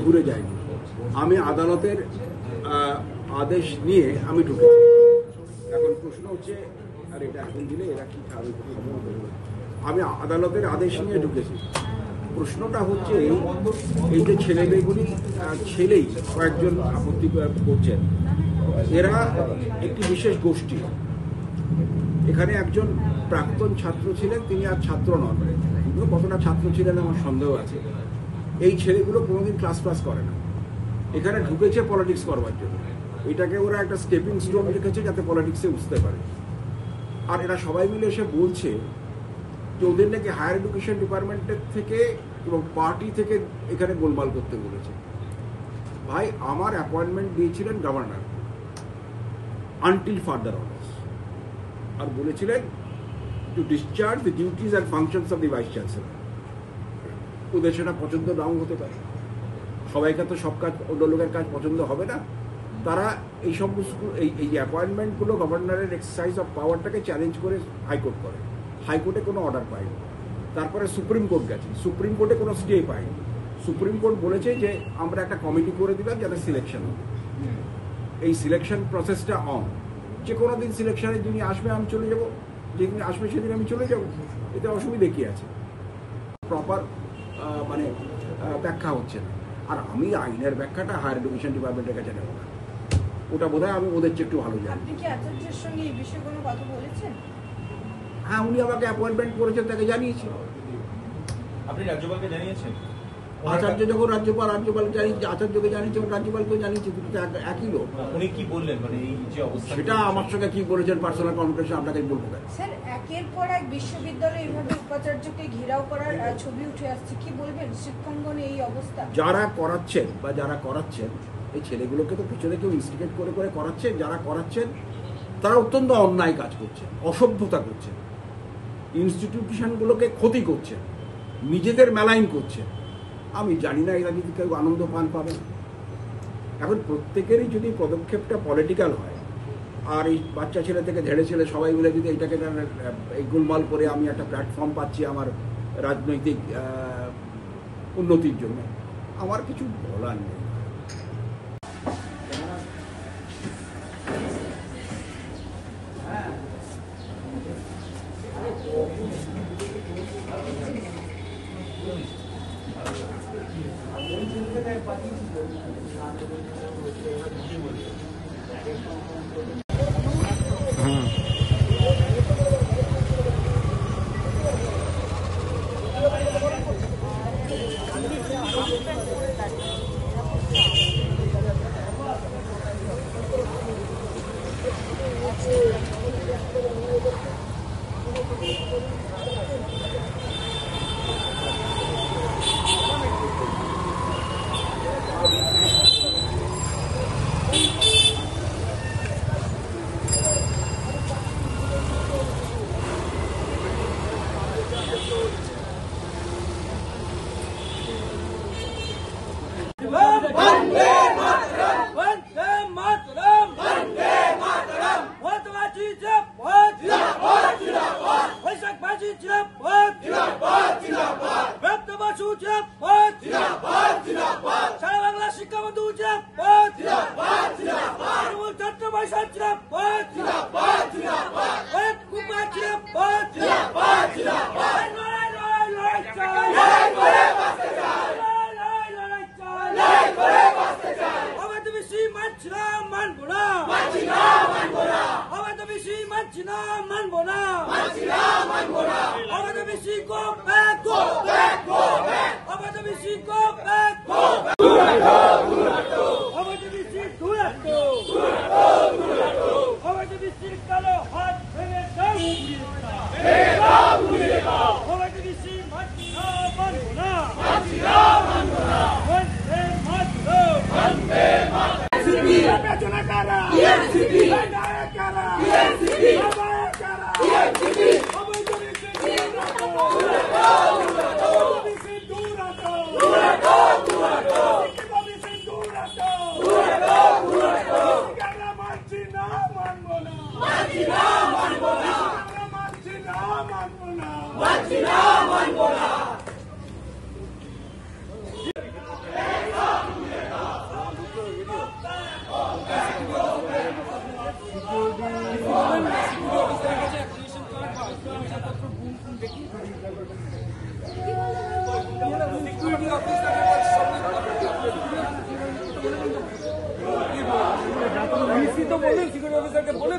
ঘুরে যায়নি। আমি আদালতের আদেশ নিয়ে আমি ঢুকেছি। এখন প্রশ্ন হচ্ছে, আর এটা এখন দিলে এরা কি খাবে? আমি আদালতের আদেশ নিয়ে ঢুকেছি। প্রশ্নটা হচ্ছে এই যে ছেলেমেয়েগুলি ছেলেই কয়েকজন আপত্তি করছেন, এরা একটি বিশেষ গোষ্ঠী। এখানে একজন প্রাক্তন ছাত্র ছিলেন, তিনি আর ছাত্র নন, কতটা ছাত্র ছিলেন আমার সন্দেহ আছে। এই ছেলেগুলো কোনোদিন ক্লাস করে না, এখানে ঢুকেছে পলিটিক্স করবার জন্য। এটাকে ওরা একটা স্টেপিং স্টোন রেখেছে যাতে পলিটিক্সে বুঝতে পারে। আর এরা সবাই মিলে এসে বলছে যে ওদের নাকি হায়ার এডুকেশন ডিপার্টমেন্টের থেকে এবং পার্টি থেকে এখানে গোলমাল করতে বলেছে। ভাই, আমার অ্যাপয়েন্টমেন্ট দিয়েছিলেন গভর্নর আনটিল ফার্দার অর্ডার্স, আর বলেছিলেন to discharge the duties and functions of the vice chancellor. ওদের সেটা পছন্দ নাও হতে পারে, সবাইকে তো সব কাজ অন্য লোকের কাজ পছন্দ হবে না। তারা এই সমস্ত এই যে অ্যাপয়েন্টমেন্টগুলো গভর্নরের এক্সারসাইজ অফ পাওয়ারটাকে চ্যালেঞ্জ করে হাইকোর্ট করে। হাইকোর্টে কোনো অর্ডার পায়নি। তারপরে সুপ্রিম কোর্ট গেছে, সুপ্রিম কোর্টে কোনো স্টে পায়নি। সুপ্রিম কোর্ট বলেছে যে আমরা একটা কমিটি করে দিলাম যাতে সিলেকশন হবে। এই সিলেকশন প্রসেসটা অন, যে কোনো দিন সিলেকশনের যিনি আসবে আমি চলে যাব, যেদিন আসবে সেদিন আমি চলে যাব, এতে অসুবিধে কী আছে? প্রপার মানে ব্যাখ্যা হচ্ছে না। আর আমি আইনের ব্যাখ্যাটা হায়ার এডুকেশন ডিপার্টমেন্টের কাছে নেব না, ওটা বোধহয় আমি ওদের চেয়ে একটু ভালো জানি। আপনি কি আচার্যের সঙ্গে এই বিষয়ে কোনো কথা বলেছেন? হ্যাঁ, উনি আমাকে অ্যাপয়েন্টমেন্ট করেছেন, তাকে জানিয়েছি। আপনি রাজ্যপালকে জানিয়েছেন? আচার্য যখন রাজ্যপাল জানিয়েছে, আচার্যকে জানিয়েছে, রাজ্যপালকেও জানিয়েছে, দুটো একই লোক। উনি কি বললেন, মানে এই যে অবস্থা? সেটা আমার সঙ্গে কি বলেছেন পার্সোনাল কনভারসেশন আপনাকে বলবো কেন? স্যার, একের পর এক বিশ্ববিদ্যালয়ে এইভাবে উপাচার্যকে ঘেরাও করার ছবি উঠে আসছে, কি বলবেন? শিক্ষাঙ্গনে এই অবস্থা। যারা করাচ্ছেন বা যারা করাচ্ছেন, এই ছেলেগুলোকে তো পিছনে কেউ ইনস্টিগেট করে করাচ্ছেন। যারা করাচ্ছেন তারা অত্যন্ত অন্যায় কাজ করছেন, অসভ্যতা করছেন, ইনস্টিটিউশনগুলোকে ক্ষতি করছেন, নিজেদের মেলাইন করছেন। আমি জানি না এরা যদি কেউ আনন্দ পাবে। এখন প্রত্যেকেরই যদি পদক্ষেপটা পলিটিক্যাল হয়, আর এই বাচ্চা ছেলে থেকে ঝেড়ে ছেলে সবাই মিলে যদি এইটাকে এই গোলমাল করে আমি একটা প্ল্যাটফর্ম পাচ্ছি আমার রাজনৈতিক উন্নতির জন্য, আমার কিছু বলার নেই। Dura, সিকিউরিটি অফিসারকে বলে